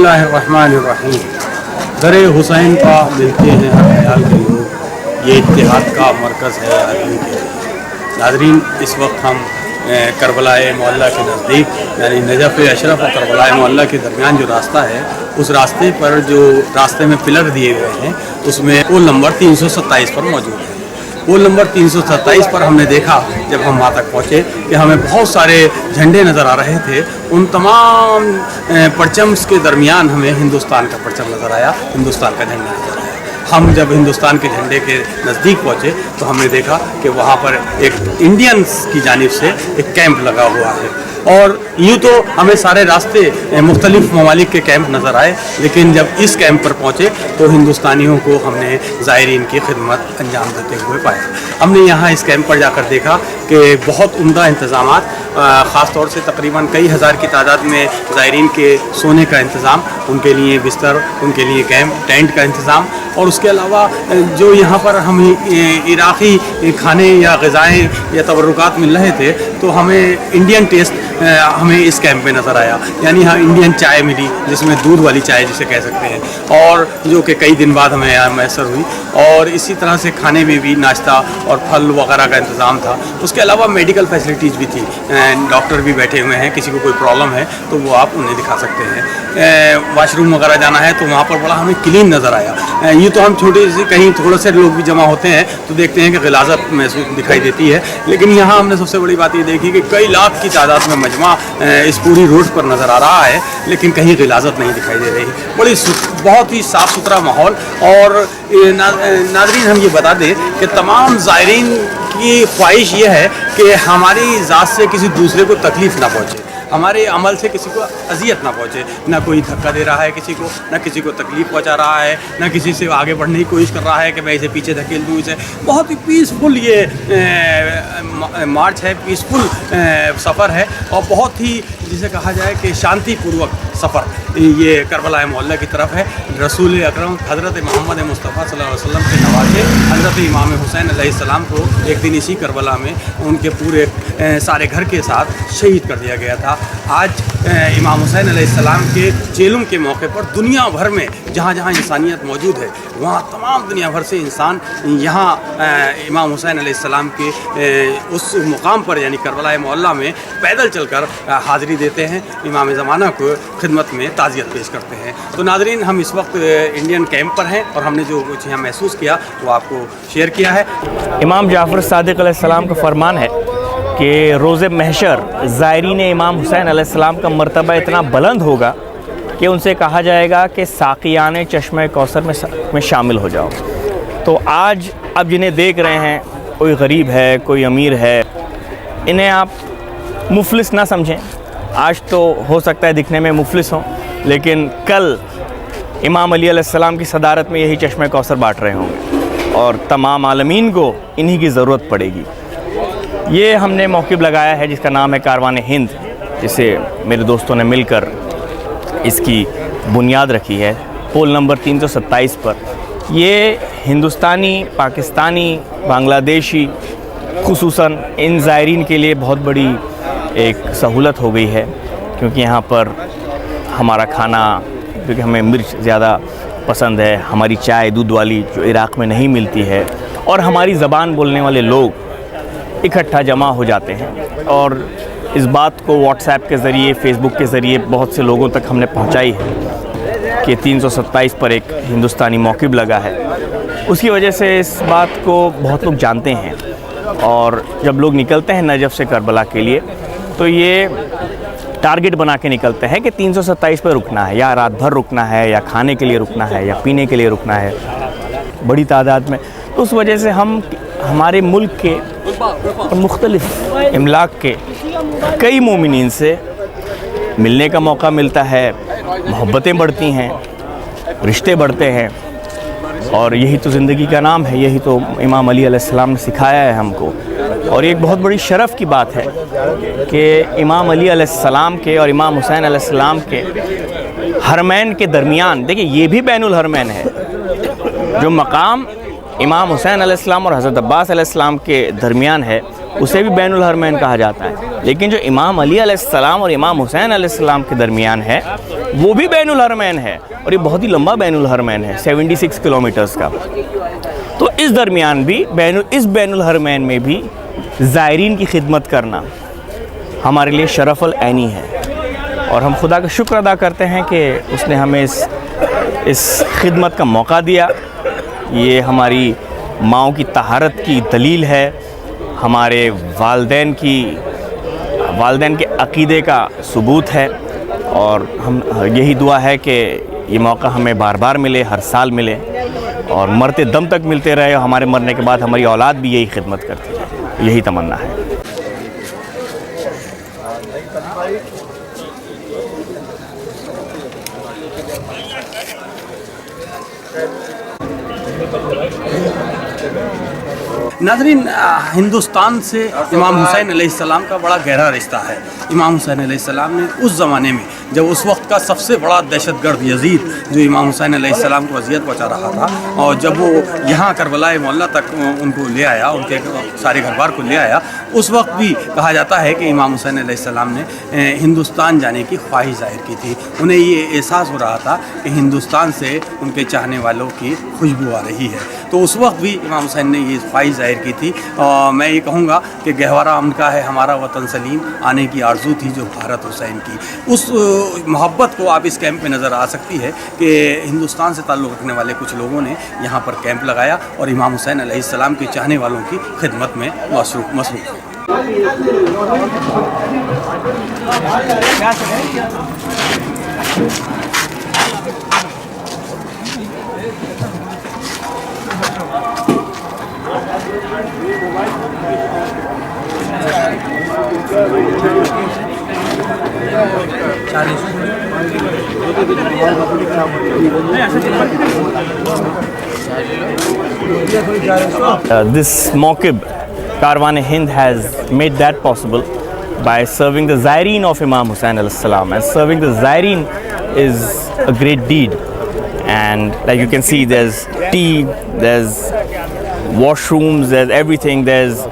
बिस्मिल्लाहिर्रहमानिर्रहीम। दरे हुसैन का मिलते हैं हर ख्याल के लोग, ये इत्तेहाद का मरकज़ है आदमी के लिए। नाज़रीन, इस वक्त हम करबलाए मोहल्ला के नज़दीक यानी नजफ़ अशरफ और करबलाए मोहल्ला के दरमियान जो रास्ता है, उस रास्ते पर जो रास्ते में पिलर दिए गए हैं उसमें पोल नंबर 327 पर मौजूद है। पोल नंबर 327 पर हमने देखा जब हम वहाँ तक पहुँचे कि हमें बहुत सारे झंडे नज़र आ रहे थे। उन तमाम परचम्स के दरमियान हमें हिंदुस्तान का परचम नज़र आया, हिंदुस्तान का झंडा नज़र आया। हम जब हिंदुस्तान के झंडे के नज़दीक पहुँचे तो हमने देखा कि वहाँ पर एक इंडियंस की जानिब से एक कैंप लगा हुआ है। और यूँ तो हमें सारे रास्ते मुख्तलिफ़ ममालिक के कैंप नज़र आए, लेकिन जब इस कैंप पर पहुँचे तो हिंदुस्तानियों को हमने ज़ायरीन की खिदमत अंजाम देते हुए पाया। हमने यहाँ इस कैंप पर जाकर देखा कि बहुत उम्दा इंतज़ामात, ख़ास तौर से तकरीबन कई हज़ार की तादाद में ज़ायरीन के सोने का इंतज़ाम, उनके लिए बिस्तर, उनके लिए कैंप टेंट का इंतज़ाम, और उसके अलावा जो यहाँ पर हमें इराक़ी खाने या ग़िज़ाएँ या तबर्रुकात मिल रहे थे तो हमें इंडियन टेस्ट हमें इस कैंप में नज़र आया। यानी यहाँ इंडियन चाय मिली, जिसमें दूध वाली चाय जिसे कह सकते हैं, और जो कि कई दिन बाद हमें यहाँ मैसर हुई। और इसी तरह से खाने में भी नाश्ता और फल वगैरह का इंतज़ाम था। उसके अलावा मेडिकल फैसिलिटीज़ भी थी, डॉक्टर भी बैठे हुए हैं, किसी को कोई प्रॉब्लम है तो वो आप उन्हें दिखा सकते हैं। वाशरूम वगैरह जाना है तो वहाँ पर बड़ा हमें क्लीन नज़र आया। ये तो हम छोटे से कहीं थोड़े से लोग भी जमा होते हैं तो देखते हैं कि गिलाज़त महसूस दिखाई देती है, लेकिन यहाँ हमने सबसे बड़ी बात ये देखी कि कई लाख की तादाद में मजमा इस पूरी रोड पर नज़र आ रहा है, लेकिन कहीं गिलाज़त नहीं दिखाई दे रही। बहुत ही साफ़ सुथरा माहौल। और नाज़रीन, हम ये बता दें कि तमाम ज़ायरीन की ख्वाहिश ये है कि हमारी ज़ात से किसी दूसरे को तकलीफ़ ना पहुँचे, हमारे अमल से किसी को अजियत ना पहुँचे। ना कोई धक्का दे रहा है किसी को, ना किसी को तकलीफ़ पहुँचा रहा है, ना किसी से आगे बढ़ने की कोशिश कर रहा है कि मैं इसे पीछे धकेल दूँ इसे। बहुत ही पीसफुल ये मार्च है, पीसफुल सफ़र है, और बहुत ही जिसे कहा जाए कि शांतिपूर्वक सफ़र ये करबला मोहल्ला की तरफ है। रसूल अकरम हज़रत मोहम्मद मुस्तफ़ा सल्लल्लाहु अलैहि वसल्लम के नवासे हज़रत इमाम हुसैन अलैहिस्सलाम को एक दिन इसी करबला में उनके पूरे सारे घर के साथ शहीद कर दिया गया था। आज इमाम हुसैन अलैहिस्सलाम के चेलुम के मौके पर दुनिया भर में जहाँ जहाँ इंसानियत मौजूद है, वहाँ तमाम दुनिया भर से इंसान यहाँ इमाम हुसैन अलैहिस्सलाम के उस मुकाम पर यानी करबला मोहल्ला में पैदल चलकर हाज़िरी देते हैं, इमाम ज़माना को खिदमत में ताज़ियत पेश करते हैं। तो नाज़रीन, हम इस वक्त इंडियन कैंप पर हैं और हमने जो कुछ यहाँ महसूस किया वो आपको शेयर किया है। इमाम जाफ़र सादिक़ अलैहिस्सलाम का फरमान है कि रोज़े महशर ज़ायरीन इमाम हुसैन अलैहिस्सलाम का मर्तबा इतना बुलंद होगा कि उनसे कहा जाएगा कि साक़ियाने चश्मे कौसर में शामिल हो जाओ। तो आज अब जिन्हें देख रहे हैं, कोई गरीब है, कोई अमीर है, इन्हें आप मुफलिस ना समझें। आज तो हो सकता है दिखने में मुफलिस हों, लेकिन कल इमाम अली अलैहिस्सलाम की सदारत में यही चश्मे कौसर बाँट रहे होंगे और तमाम आलमीन को इन्हीं की ज़रूरत पड़ेगी। ये हमने मौक़िफ़ लगाया है जिसका नाम है कारवान हिंद, जिसे मेरे दोस्तों ने मिलकर इसकी बुनियाद रखी है पोल नंबर 327 पर। ये हिंदुस्तानी, पाकिस्तानी, बांग्लादेशी खुसूसन इन ज़ायरीन के लिए बहुत बड़ी एक सहूलत हो गई है, क्योंकि यहाँ पर हमारा खाना, क्योंकि हमें मिर्च ज़्यादा पसंद है, हमारी चाय दूध वाली जो इराक़ में नहीं मिलती है, और हमारी ज़बान बोलने वाले लोग इकट्ठा जमा हो जाते हैं। और इस बात को व्हाट्सएप के ज़रिए, फ़ेसबुक के ज़रिए बहुत से लोगों तक हमने पहुंचाई है कि 327 पर एक हिंदुस्तानी मौक़िफ़ लगा है। उसकी वजह से इस बात को बहुत लोग जानते हैं, और जब लोग निकलते हैं नजफ़ से करबला के लिए तो ये टारगेट बना के निकलते हैं कि 327 पर रुकना है, या रात भर रुकना है, या खाने के लिए रुकना है, या पीने के लिए रुकना है, बड़ी तादाद में। तो उस वजह से हम हमारे मुल्क के और मुख्तलिफ़ इमलाक के कई मोमिनीन से मिलने का मौका मिलता है, मोहब्बतें बढ़ती हैं, रिश्ते बढ़ते हैं, और यही तो ज़िंदगी का नाम है, यही तो इमाम अली अलैहिस्सलाम ने सिखाया है हमको। और ये एक बहुत बड़ी शरफ़ की बात है कि इमाम अली अलैहिस्सलाम के और इमाम हुसैन अलैहिस्सलाम के हरमैन के दरमियान, देखिए ये भी बैनुल हरमैन है, जो मकाम इमाम हुसैन अलैहिस्सलाम और हज़रत अब्बास अलैहिस्सलाम के दरमियान है उसे भी बैनुल हरमैन कहा जाता है। लेकिन जो इमाम अली अलैहिस्सलाम और इमाम हुसैन अलैहिस्सलाम के दरमियान है वो भी बैनुल हरमैन है, और ये बहुत ही लंबा बैनुल हरमैन है, 76 किलोमीटर्स का। तो इस दरमियान भी इस बैनुल हरमैन में भी ज़ायरीन की खिदमत करना हमारे लिए शरफ़ुल ऐनी है, और हम खुदा का शुक्र अदा करते हैं कि उसने हमें इस खिदमत का मौका दिया। ये हमारी माँओं की तहारत की दलील है, हमारे वालदैन के अक़ीदे का सबूत है, और हम यही दुआ है कि ये मौका हमें बार बार मिले, हर साल मिले, और मरते दम तक मिलते रहे, और हमारे मरने के बाद हमारी औलाद भी यही खिदमत करती है, यही तमन्ना है। नाज़रीन, हिंदुस्तान से इमाम हुसैन अलैहिस्सलाम का बड़ा गहरा रिश्ता है। इमाम हुसैन अलैहिस्सलाम ने उस ज़माने में जब उस वक्त का सबसे बड़ा दहशतगर्द यजीद जो इमाम हुसैन अलैहिस्सलाम को अजियत पहुँचा रहा था, और जब वो यहाँ करबलाए मौला तक उनको ले आया, उनके सारे घर बार को ले आया, उस वक्त भी कहा जाता है कि इमाम हुसैन अलैहिस्सलाम ने हिंदुस्तान जाने की ख्वाहिश जाहिर की थी। उन्हें ये एहसास हो रहा था कि हिंदुस्तान से उनके चाहने वालों की खुशबू आ रही है। तो उस वक्त भी इमाम हुसैन ने ये ख्वाहिश जाहिर की थी। मैं ये कहूँगा कि गहवारा उनका है हमारा वतन सलीम आने की आरज़ू थी जो भारत हुसैन की। उस मोहब्बत को आप इस कैंप में नज़र आ सकती है कि हिंदुस्तान से ताल्लुक़ रखने वाले कुछ लोगों ने यहाँ पर कैंप लगाया और इमाम हुसैन अलैहिस्सलाम के चाहने वालों की खिदमत में मसरूफ़ हैं। This Mawqib Karwan-e-Hind has made that possible by serving the Zaireen of Imam Hussain alayhi salam, and serving the Zaireen is a great deed. And like you can see, there's tea, there's washrooms, there's everything, there's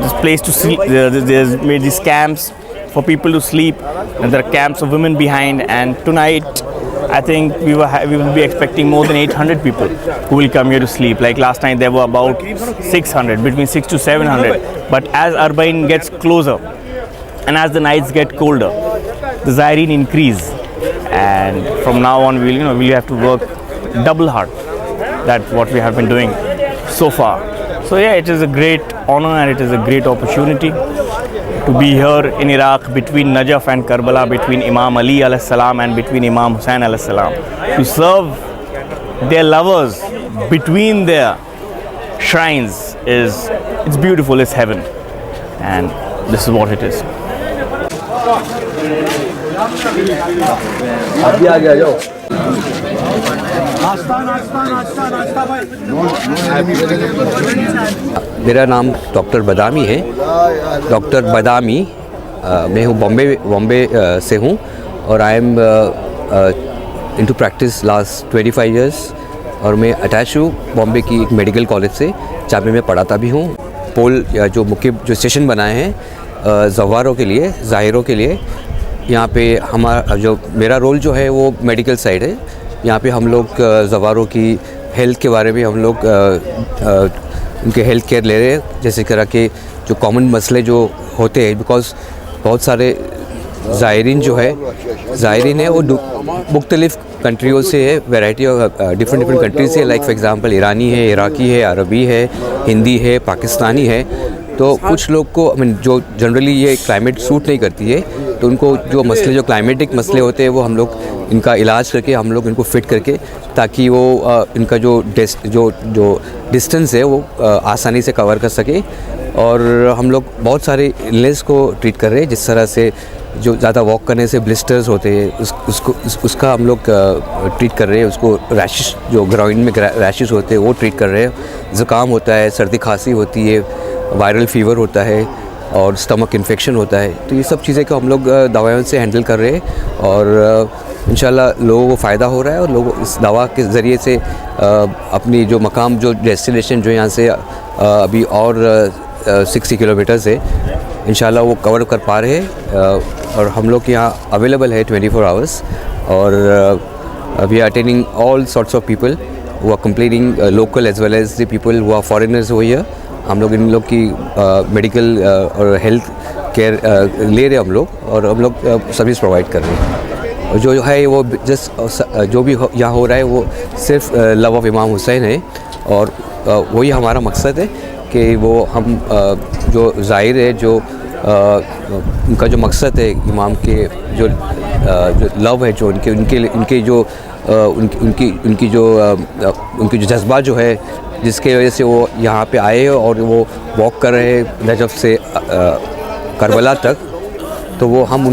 this place to sleep, there's made these camps for people to sleep, and there are camps of women behind. And tonight I think we will be expecting more than 800 people who will come here to sleep. Like last night there were about 600, between 600 to 700. But as Arba'in gets closer and as the nights get colder, the Zaireen increase, and from now on we'll have to work double hard. That's what we have been doing so far. So yeah, it is a great honor and it is a great opportunity to be here in Iraq, between Najaf and Karbala, between Imam Ali alayhi salam and between Imam Hussain alayhi salam, to serve their lovers between their shrines. It's beautiful, it's heaven, and this is what it is. मेरा नाम doctor बदामी है, doctor बदामी। मैं हूँ बॉम्बे से हूँ, और I am into practice last 25 years, और मैं अटैच हूँ बॉम्बे की एक मेडिकल कॉलेज से, जहाँ पे मैं पढ़ाता भी हूँ। पोल या जो मुख्य जो स्टेशन बनाए हैं ज़वारों के लिए, ज़ाहिरों के लिए, यहाँ पे हमारा जो मेरा रोल जो है वो मेडिकल साइड है। यहाँ पे हम लोग ज़वारों की हेल्थ के बारे में हम लोग उनके हेल्थ केयर ले रहे हैं, जैसे तरह के जो कॉमन मसले जो होते हैं, बिकॉज़ बहुत सारे ज़ायरीन जो है वो मुख्तलिफ़ कंट्रियों से है, वैरायटी ऑफ डिफरेंट कंट्रीज़ से, लाइक फॉर एग्ज़ाम्पल ईरानी है, इराकी है, अरबी है, हिंदी है, पाकिस्तानी है। तो कुछ लोग को जो जनरली ये क्लाइमेट सूट नहीं करती है, तो उनको जो मसले जो क्लाइमेटिक मसले होते हैं वो हम लोग इनका इलाज करके हम लोग इनको फ़िट करके, ताकि वो इनका जो डिस्टेंस है वो आसानी से कवर कर सके। और हम लोग बहुत सारे इलनेस को ट्रीट कर रहे हैं, जिस तरह से जो ज़्यादा वॉक करने से ब्लिस्टर्स होते हैं उसका हम लोग ट्रीट कर रहे हैं। उसको रैशेस जो ग्राउंड में रैशेस होते हैं वो ट्रीट कर रहे हैं। ज़ुकाम होता है, सर्दी खांसी होती है, वायरल फ़ीवर होता है, और स्टमक इन्फेक्शन होता है। तो ये सब चीज़ें को हम लोग दवाइयों से हैंडल कर रहे हैं, और इंशाल्लाह लोगों को फ़ायदा हो रहा है, और लोग इस दवा के ज़रिए से अपनी जो मकाम जो डेस्टिनेशन जो यहाँ से अभी और 60 किलोमीटर से इंशाल्लाह वो कवर कर पा रहे हैं। और हम लोग यहाँ अवेलेबल है 24 आवर्स। और we are attending all sorts of people who are complaining, local as well as the people who are foreigners हो हियर। हम लोग इन लोग की मेडिकल और हेल्थ केयर ले रहे हम लोग, और हम लोग सर्विस प्रोवाइड कर रहे हैं। और जो है वो जस्ट जो भी यहाँ हो रहा है वो सिर्फ लव ऑफ इमाम हुसैन है, और वही हमारा मकसद है कि वो हम जो ज़ाहिर है, जो उनका जो मकसद है इमाम के जो लव है, जो उनके जो उनकी जो जज्बा जो है, जिसके वजह से वो यहाँ पे आए और वो वॉक कर रहे हैं नजफ़ से करबला तक। तो वो हम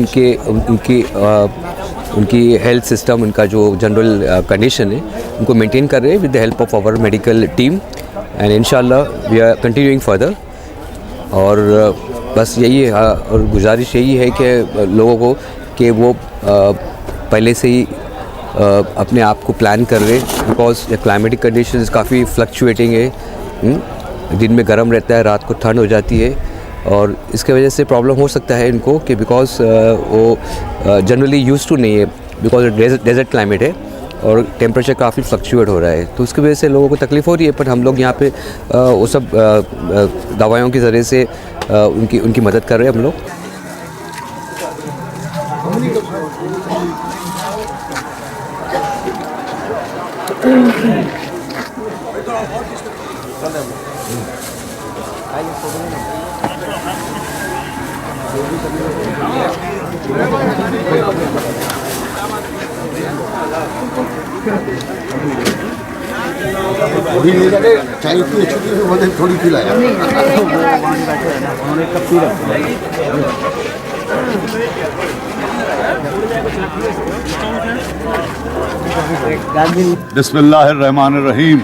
उनकी हेल्थ सिस्टम, उनका जो जनरल कंडीशन है, उनको मेंटेन कर रहे हैं with the help of our medical team, and इंशाल्लाह वी आर कंटिन्यूइंग फर्दर। और बस यही है, और गुजारिश यही है कि लोगों को कि वो पहले से ही अपने आप को प्लान कर रहे, बिकॉज क्लाइमेटिक कंडीशंस काफ़ी फ्लक्चुएटिंग है। दिन में गर्म रहता है, रात को ठंड हो जाती है, और इसके वजह से प्रॉब्लम हो सकता है इनको कि बिकॉज वो जनरली यूज़ टू नहीं है, बिकॉज डेजर्ट क्लाइमेट है और टेम्परेचर काफ़ी फ्लक्चुएट हो रहा है, तो उसकी वजह से लोगों को तकलीफ़ हो रही है। पर हम लोग यहाँ पे वो सब दवाइयों के ज़रिए से उनकी मदद कर रहे हैं हम लोग। थोड़ी ले जाके चाय की छुट्टी में बोले थोड़ी खिलाया। बिस्मिल्लाहिर्रहमानिर्रहीम।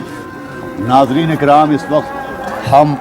नाज़रीन इकराम, इस वक्त हम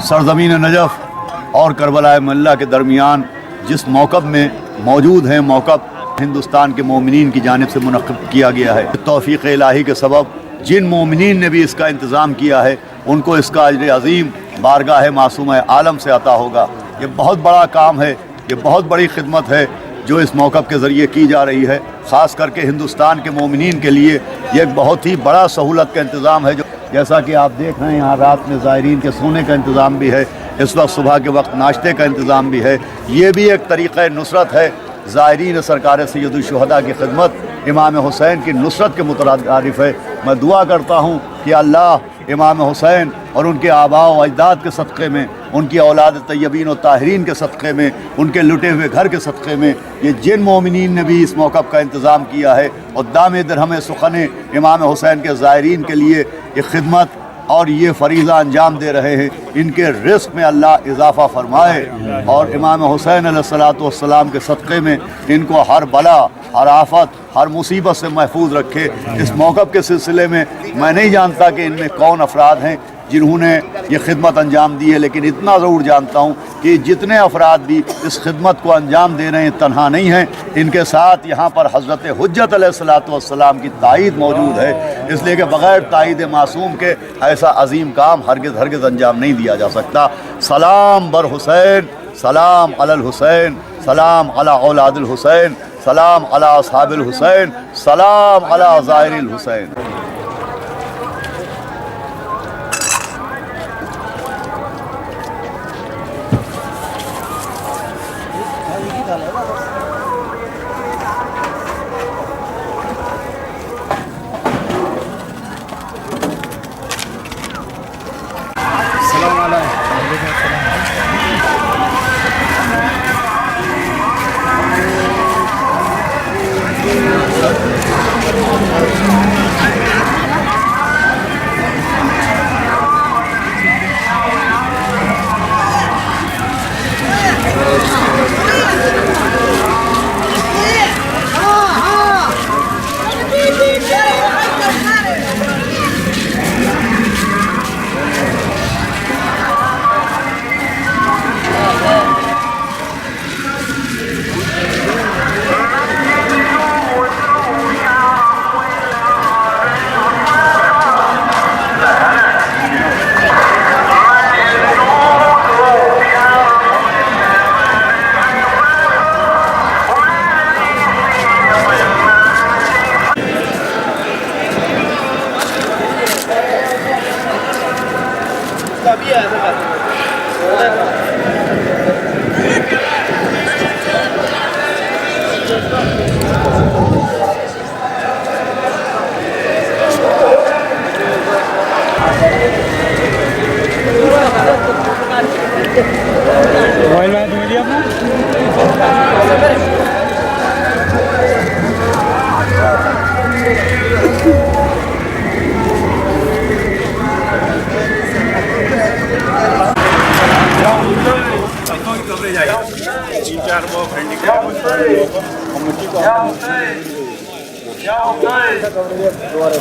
सरज़मीन नजफ़ और करबला मल्ला के दरमियान जिस मौक़िफ़ में मौजूद हैं, मौक़िफ़ हिंदुस्तान के मोमिनीन की जानिब से मुनक़्क़िद किया गया है। तौफ़ीक़ इलाही के सबब जिन मोमिनीन ने भी इसका इंतज़ाम किया है, उनको इसका अजर अज़ीम बारगाह मासूम आलम से अता होगा। ये बहुत बड़ा काम है, ये बहुत बड़ी खिदमत है जो इस मौक़िफ़ के ज़रिए की जा रही है। ख़ास करके हिंदुस्तान के मोमिनीन के लिए ये एक बहुत ही बड़ा सहूलत का इंतज़ाम है। जो जैसा कि आप देख रहे हैं, यहाँ रात में ज़ायरीन के सोने का इंतज़ाम भी है, इस वक्त सुबह के वक्त नाश्ते का इंतज़ाम भी है। ये भी एक तरीक़ा नुसरत है। ज़ायरीन सरकार सैयदुल शुहदा की खिदमत इमाम हुसैन की नुसरत के मुतरादिफ है। मैं दुआ करता हूँ कि अल्लाह इमाम हुसैन और उनके आबा व अजदाद के सदक़े में, उनकी औलाद तय्यबीन और ताहिरीन के सदक़े में, उनके लुटे हुए घर के सदक़े में, ये जिन मोमिनीन ने भी इस मौक़िफ़ का इंतज़ाम किया है और दाम दरहम सुखने इमाम हुसैन के ज़ायरीन के लिए ये खिदमत और ये फ़रीज़ा अंजाम दे रहे हैं, इनके रिज़्क़ में अल्लाह इजाफ़ा फ़रमाए और इमाम हुसैन अलैहिस्सलाम के सदक़े में इनको हर बला, हर आफत, हर मुसीबत से महफूज रखे। इस मौक़िफ़ के सिलसिले में मैं नहीं जानता कि इनमें कौन अफराद हैं जिन्होंने ये खिदमत अंजाम दी है, लेकिन इतना ज़रूर जानता हूँ कि जितने अफराद भी इस खिदमत को अंजाम दे रहे हैं तन्हा नहीं हैं। इनके साथ यहाँ पर हज़रत हुज्जत अलैहिस्सलाम की तायीद मौजूद है, इसलिए कि बग़ैर तायीद मासूम के ऐसा अजीम काम हरगिज़ अंजाम नहीं दिया जा सकता। सलाम बर हुसैन, सलाम अलल हुसैन, सलाम अला औलादिल हुसैन, सलाम अला अस्हाबिल हुसैन, सलाम अला ज़ायरिल हुसैन।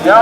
क्या